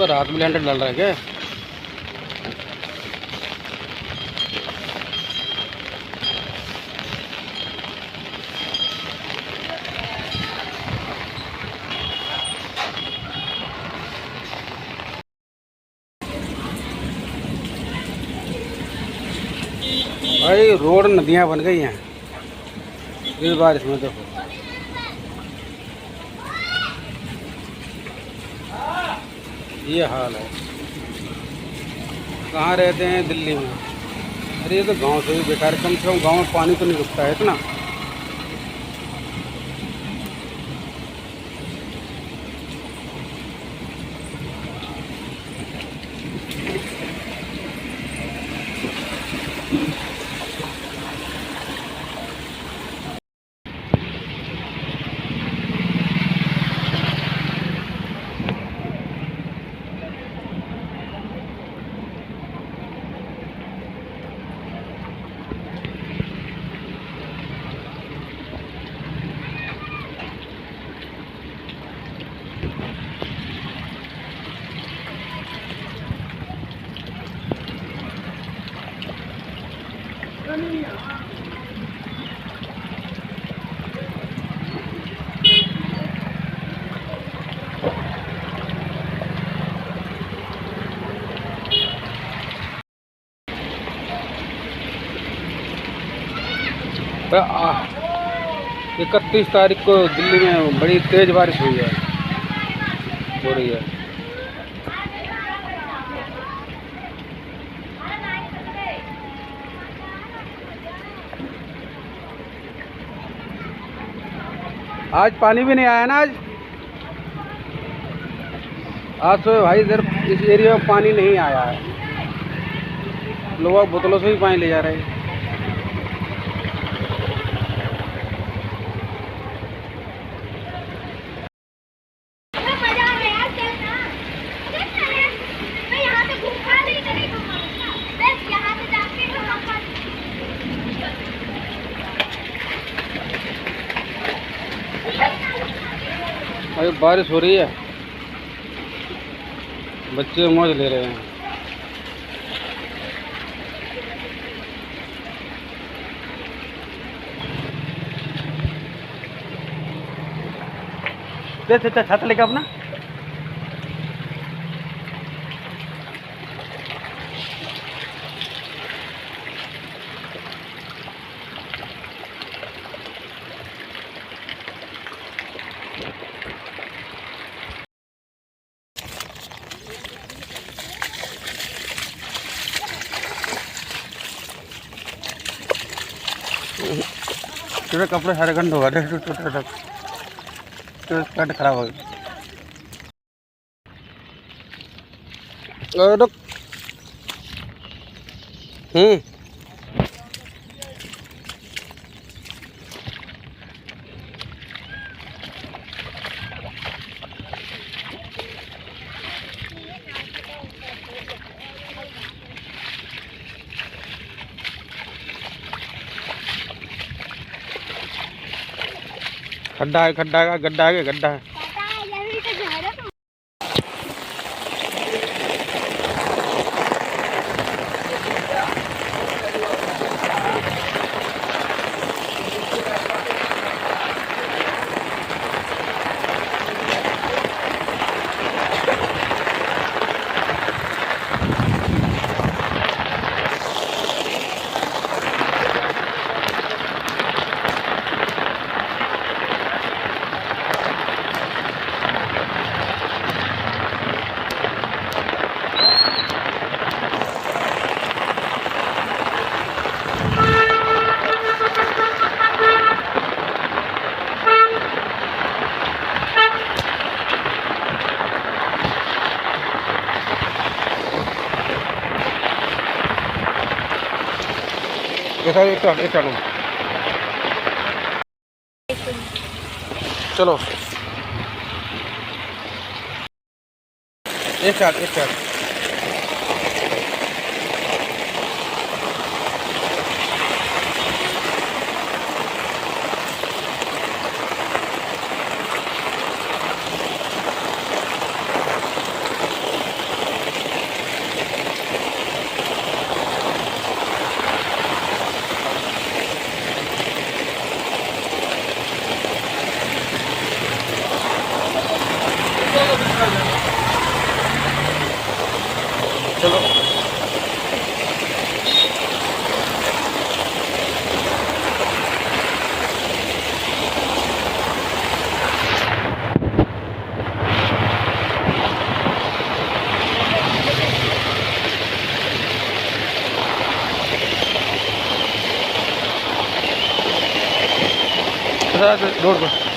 रात में लेंटर डाल रहा है क्या? भाई रोड नदियाँ बन गई हैं इस बारिश में। देखो ये हाल है। कहाँ रहते हैं? दिल्ली में। अरे ये तो गांव से भी बेकार, कम से कम गांव में पानी तो नहीं रुकता है इतना। पर 31 तारीख को दिल्ली में बड़ी तेज़ बारिश हुई है, हो रही है। आज पानी भी नहीं आया ना आज तो भाई इधर इस एरिया में पानी नहीं आया है। लोग बोतलों से भी पानी ले जा रहे हैं। अभी बारिश हो रही है, बच्चे मौज ले रहे हैं। छत लेके अपना छोटे कपड़े सारे गंद हो गए, कट खराब हो गया। खड्डा है, खड्डा है, गड्ढा है, गड्ढा है। एक चलो एक साथ चलो रोड पर